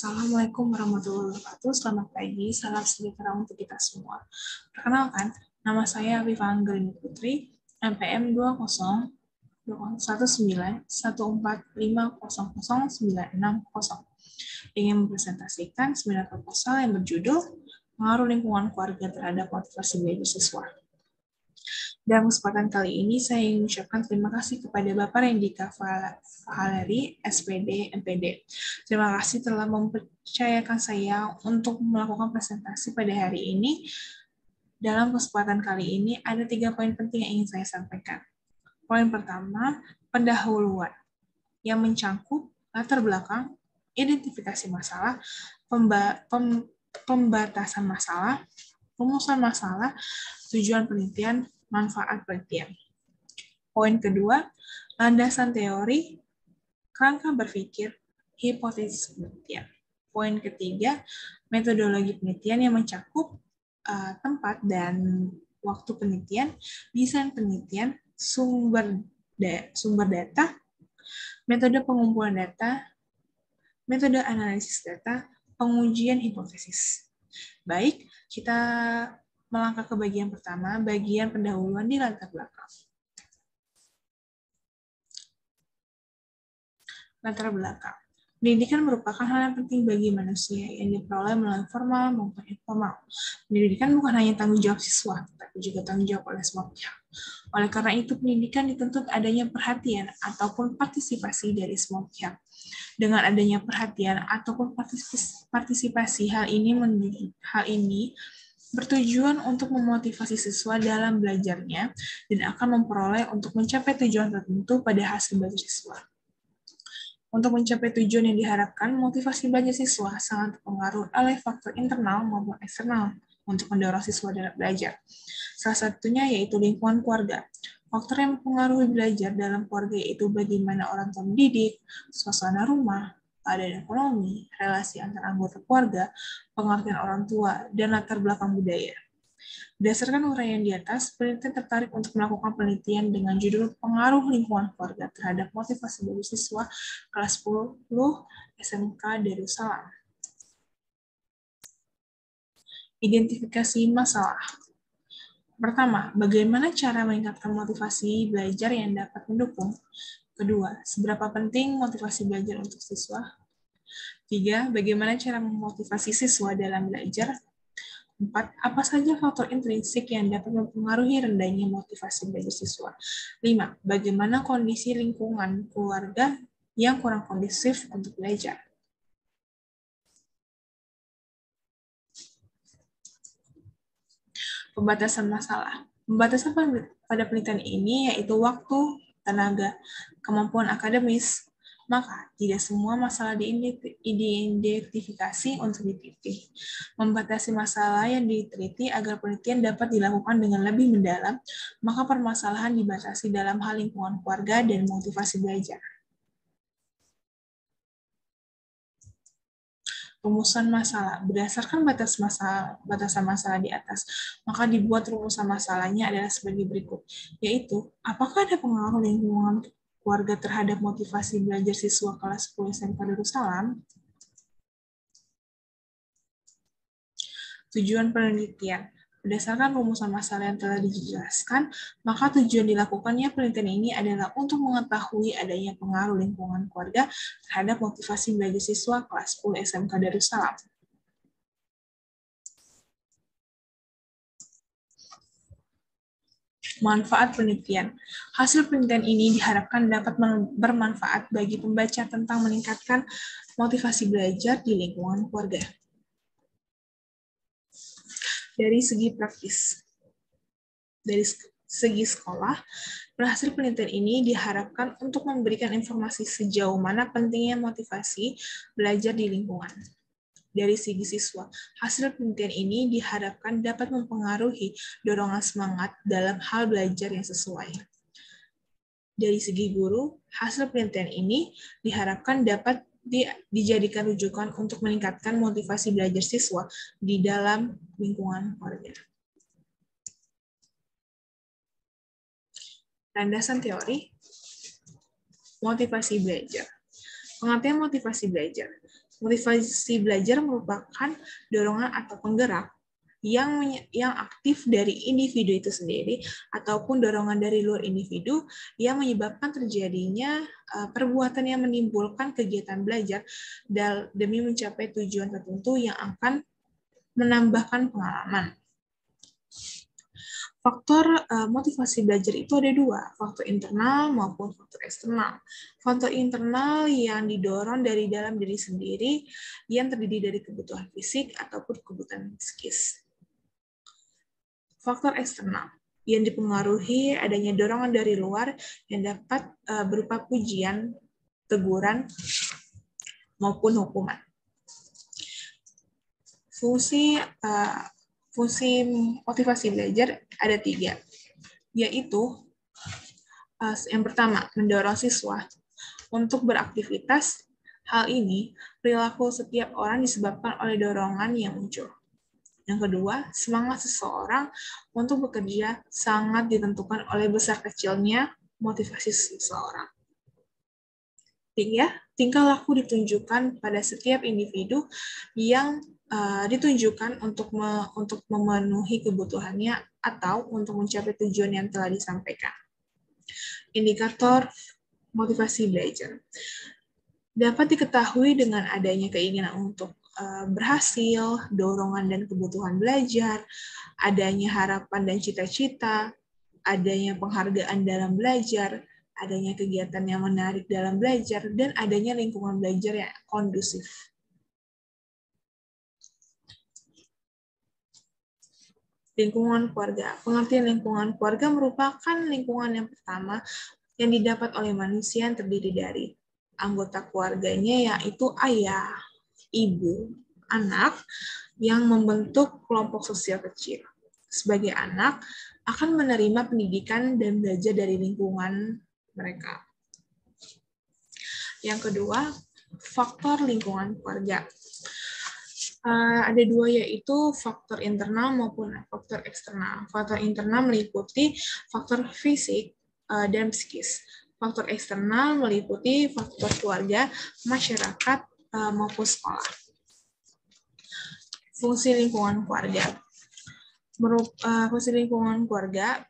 Assalamualaikum warahmatullahi wabarakatuh. Selamat pagi, salam sejahtera untuk kita semua. Perkenalkan, nama saya Afifa Anggelini Putri, NPM 2019145090. Ingin mempresentasikan seminar proposal yang berjudul Pengaruh Lingkungan Keluarga Terhadap Motivasi Belajar Siswa. Dalam kesempatan kali ini, saya ingin mengucapkan terima kasih kepada Bapak Rendika Valeri, SPD, MPD. Terima kasih telah mempercayakan saya untuk melakukan presentasi pada hari ini. Dalam kesempatan kali ini, ada 3 poin penting yang ingin saya sampaikan. Poin pertama, pendahuluan, yang mencangkup latar belakang, identifikasi masalah, pembatasan masalah, rumusan masalah, tujuan penelitian, manfaat penelitian. Poin kedua, landasan teori, kerangka berpikir, hipotesis penelitian. Poin ketiga, metodologi penelitian yang mencakup tempat dan waktu penelitian, desain penelitian, sumber data, metode pengumpulan data, metode analisis data, pengujian hipotesis. Baik, kita melangkah ke bagian pertama, bagian pendahuluan di latar belakang. Latar belakang. Pendidikan merupakan hal yang penting bagi manusia yang diperoleh melalui formal maupun informal. Pendidikan bukan hanya tanggung jawab siswa, tapi juga tanggung jawab oleh semua pihak. Oleh karena itu, pendidikan dituntut adanya perhatian ataupun partisipasi dari semua pihak. Dengan adanya perhatian ataupun partisipasi, hal ini bertujuan untuk memotivasi siswa dalam belajarnya dan akan memperoleh untuk mencapai tujuan tertentu pada hasil belajar siswa. Untuk mencapai tujuan yang diharapkan, motivasi belajar siswa sangat terpengaruh oleh faktor internal maupun eksternal untuk mendorong siswa dalam belajar. Salah satunya yaitu lingkungan keluarga. Faktor yang mempengaruhi belajar dalam keluarga yaitu bagaimana orang tua mendidik, suasana rumah, keadaan ekonomi, relasi antar anggota keluarga, pengertian orang tua, dan latar belakang budaya. Berdasarkan uraian di atas, penelitian tertarik untuk melakukan penelitian dengan judul Pengaruh Lingkungan Keluarga Terhadap Motivasi Belajar Siswa kelas 10 SMK Darussalam. Identifikasi masalah. Pertama, bagaimana cara meningkatkan motivasi belajar yang dapat mendukung? Kedua, seberapa penting motivasi belajar untuk siswa? 3, bagaimana cara memotivasi siswa dalam belajar? 4. Apa saja faktor intrinsik yang dapat mempengaruhi rendahnya motivasi belajar siswa? 5. Bagaimana kondisi lingkungan keluarga yang kurang kondusif untuk belajar? Pembatasan masalah. Pembatasan pada penelitian ini yaitu waktu, tenaga, kemampuan akademis. Maka, tidak semua masalah diidentifikasi untuk diteliti. Membatasi masalah yang diteliti agar penelitian dapat dilakukan dengan lebih mendalam, maka permasalahan dibatasi dalam hal lingkungan keluarga dan motivasi belajar. Rumusan masalah. Berdasarkan batasan masalah di atas, maka dibuat rumusan masalahnya adalah sebagai berikut, yaitu, apakah ada pengaruh lingkungan keluarga terhadap motivasi belajar siswa kelas 10 SMK Darussalam? Tujuan penelitian. Berdasarkan rumusan masalah yang telah dijelaskan, maka tujuan dilakukannya penelitian ini adalah untuk mengetahui adanya pengaruh lingkungan keluarga terhadap motivasi belajar siswa kelas 10 SMK Darussalam. Manfaat penelitian. Hasil penelitian ini diharapkan dapat bermanfaat bagi pembaca tentang meningkatkan motivasi belajar di lingkungan keluarga. Dari segi praktis, dari segi sekolah, hasil penelitian ini diharapkan untuk memberikan informasi sejauh mana pentingnya motivasi belajar di lingkungan. Dari segi siswa, hasil penelitian ini diharapkan dapat mempengaruhi dorongan semangat dalam hal belajar yang sesuai. Dari segi guru, hasil penelitian ini diharapkan dapat dijadikan rujukan untuk meningkatkan motivasi belajar siswa di dalam lingkungan keluarga. Landasan teori, motivasi belajar. Pengertian motivasi belajar. Motivasi belajar merupakan dorongan atau penggerak yang aktif dari individu itu sendiri ataupun dorongan dari luar individu yang menyebabkan terjadinya perbuatan yang menimbulkan kegiatan belajar demi mencapai tujuan tertentu yang akan menambahkan pengalaman. Faktor motivasi belajar itu ada dua, faktor internal maupun faktor eksternal. Faktor internal yang didorong dari dalam diri sendiri yang terdiri dari kebutuhan fisik ataupun kebutuhan psikis. Faktor eksternal yang dipengaruhi adanya dorongan dari luar yang dapat berupa pujian, teguran, maupun hukuman. Fungsi motivasi belajar ada 3, yaitu yang pertama, mendorong siswa untuk beraktivitas. Hal ini, perilaku setiap orang disebabkan oleh dorongan yang muncul. Yang kedua, semangat seseorang untuk bekerja sangat ditentukan oleh besar kecilnya motivasi seseorang. 3, tingkah laku ditunjukkan pada setiap individu yang ditunjukkan untuk memenuhi kebutuhannya atau untuk mencapai tujuan yang telah disampaikan. Indikator motivasi belajar dapat diketahui dengan adanya keinginan untuk berhasil, dorongan dan kebutuhan belajar, adanya harapan dan cita-cita, adanya penghargaan dalam belajar, adanya kegiatan yang menarik dalam belajar, dan adanya lingkungan belajar yang kondusif. Lingkungan keluarga. Pengertian lingkungan keluarga merupakan lingkungan yang pertama yang didapat oleh manusia yang terdiri dari anggota keluarganya, yaitu ayah, ibu, anak, yang membentuk kelompok sosial kecil. Sebagai anak, akan menerima pendidikan dan belajar dari lingkungan mereka. Yang kedua, faktor lingkungan keluarga. Ada 2, yaitu faktor internal maupun faktor eksternal. Faktor internal meliputi faktor fisik dan psikis. Faktor eksternal meliputi faktor keluarga, masyarakat, maupun sekolah. Fungsi lingkungan keluarga. Fungsi lingkungan keluarga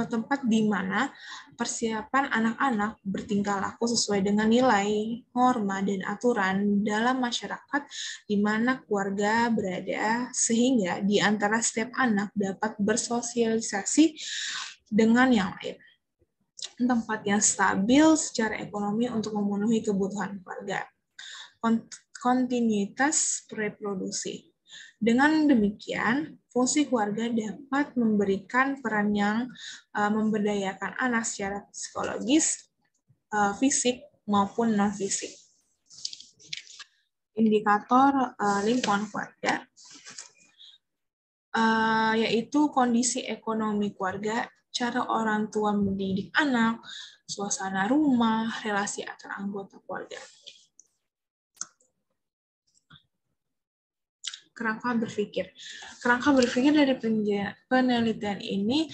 tempat di mana persiapan anak-anak bertingkah laku sesuai dengan nilai, norma, dan aturan dalam masyarakat di mana keluarga berada, sehingga di antara setiap anak dapat bersosialisasi dengan yang lain. Tempat yang stabil secara ekonomi untuk memenuhi kebutuhan keluarga. Kontinuitas reproduksi. Dengan demikian, fungsi keluarga dapat memberikan peran yang memberdayakan anak secara psikologis, fisik, maupun non-fisik. Indikator lingkungan keluarga, yaitu kondisi ekonomi keluarga, cara orang tua mendidik anak, suasana rumah, relasi antar anggota keluarga. Kerangka berpikir. Kerangka berpikir dari penelitian ini,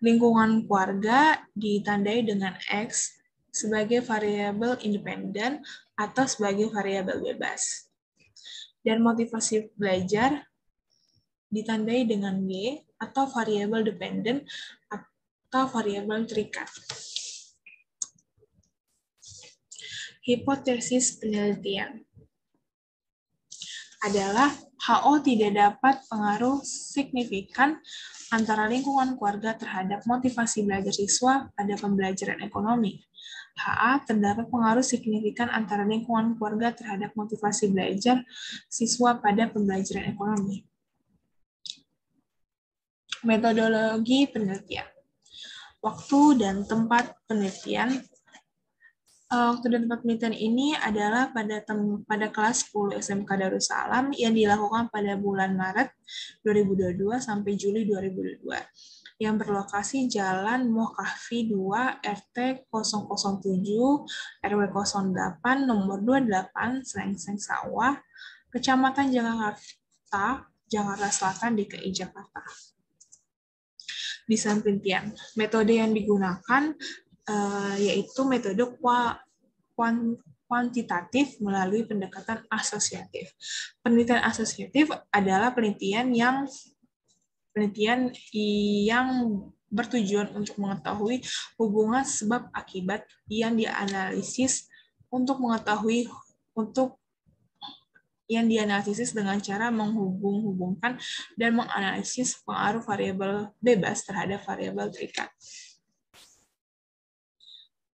lingkungan keluarga ditandai dengan X sebagai variabel independen atau sebagai variabel bebas. Dan motivasi belajar ditandai dengan Y atau variabel dependen atau variabel terikat. Hipotesis penelitian adalah HO tidak dapat pengaruh signifikan antara lingkungan keluarga terhadap motivasi belajar siswa pada pembelajaran ekonomi. HA terdapat pengaruh signifikan antara lingkungan keluarga terhadap motivasi belajar siswa pada pembelajaran ekonomi. Metodologi penelitian. Waktu dan tempat penelitian. Waktu dan tempat penelitian ini adalah pada kelas 10 SMK Darussalam yang dilakukan pada bulan Maret 2022 sampai Juli 2022, yang berlokasi Jalan Mohkahfi 2, RT 007, RW 08, nomor 28, Srengseng Sawah, Kecamatan Jakarta, Jakarta Selatan, DKI Jakarta. Desain penelitian. Metode yang digunakan yaitu metode kuantitatif melalui pendekatan asosiatif. Penelitian asosiatif adalah penelitian yang bertujuan untuk mengetahui hubungan sebab akibat yang dianalisis dengan cara menghubung-hubungkan dan menganalisis pengaruh variabel bebas terhadap variabel terikat.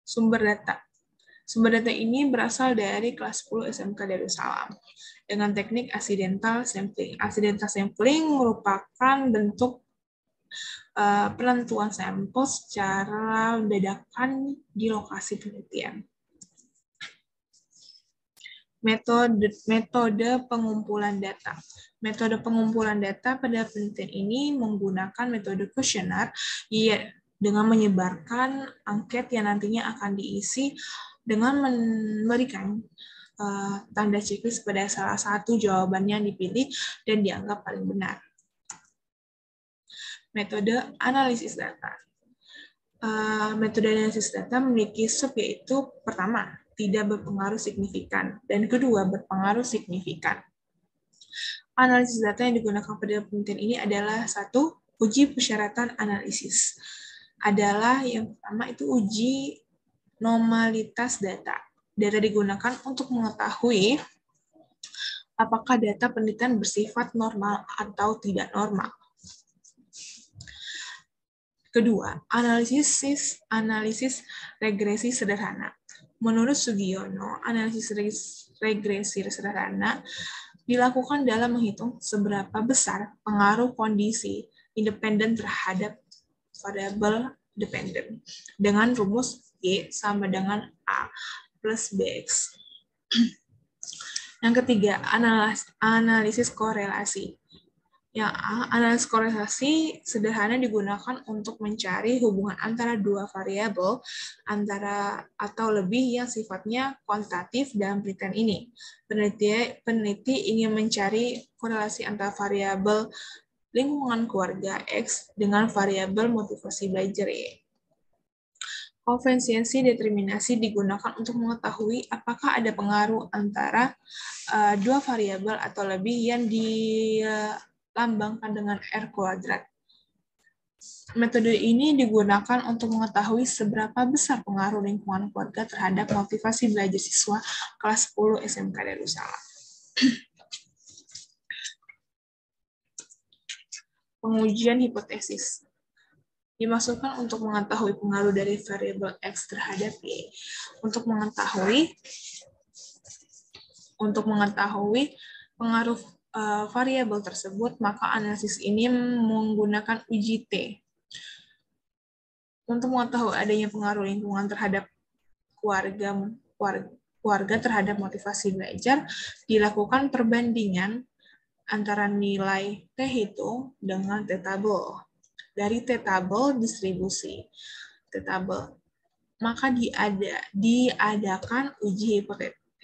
Sumber data. Sumber data ini berasal dari kelas 10 SMK Darussalam dengan teknik accidental sampling. Accidental sampling merupakan bentuk penentuan sampel secara dadakan di lokasi penelitian. Metode pengumpulan data. Metode pengumpulan data pada penelitian ini menggunakan metode kuesioner dengan menyebarkan angket yang nantinya akan diisi dengan memberikan tanda checklist pada salah satu jawaban yang dipilih dan dianggap paling benar. Metode analisis data. Metode analisis data memiliki sub, yaitu pertama, tidak berpengaruh signifikan, dan kedua, berpengaruh signifikan. Analisis data yang digunakan pada penelitian ini adalah satu, uji persyaratan analisis. Adalah yang pertama itu uji normalitas data. Data digunakan untuk mengetahui apakah data penelitian bersifat normal atau tidak normal. Kedua, analisis regresi sederhana. Menurut Sugiono, analisis regresi sederhana dilakukan dalam menghitung seberapa besar pengaruh kondisi independen terhadap variabel dependen dengan rumus Y sama dengan A plus BX. Yang ketiga, analisis korelasi. Yang A, analisis korelasi sederhana digunakan untuk mencari hubungan antara dua variabel atau lebih yang sifatnya kuantitatif dalam penelitian ini. Peneliti ingin mencari korelasi antara variabel lingkungan keluarga X dengan variabel motivasi belajar Y. Koefisiensi determinasi digunakan untuk mengetahui apakah ada pengaruh antara dua variabel atau lebih yang dilambangkan dengan R kuadrat. Metode ini digunakan untuk mengetahui seberapa besar pengaruh lingkungan keluarga terhadap motivasi belajar siswa kelas 10 SMK Darussalam. Pengujian hipotesis dimaksudkan untuk mengetahui pengaruh dari variabel X terhadap Y. Untuk mengetahui pengaruh variabel tersebut, maka analisis ini menggunakan uji T. Untuk mengetahui adanya pengaruh lingkungan terhadap keluarga terhadap motivasi belajar, dilakukan perbandingan antara nilai T hitung dengan T-tabel. Dari T-tabel distribusi T-tabel, maka diadakan uji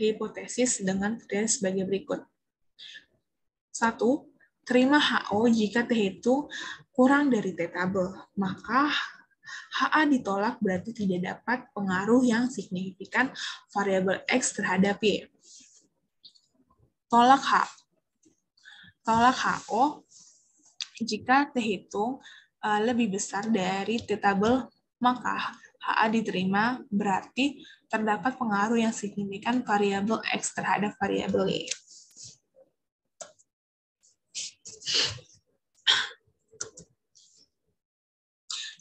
hipotesis dengan kriteria sebagai berikut. 1. Terima HO jika T itu kurang dari T-tabel, maka HA ditolak berarti tidak dapat pengaruh yang signifikan variabel X terhadap Y. Tolak HO jika T hitung lebih besar dari T-tabel, maka HA diterima berarti terdapat pengaruh yang signifikan variabel X terhadap variabel Y.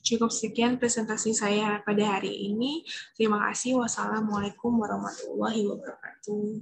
Cukup sekian presentasi saya pada hari ini. Terima kasih. Wassalamualaikum warahmatullahi wabarakatuh.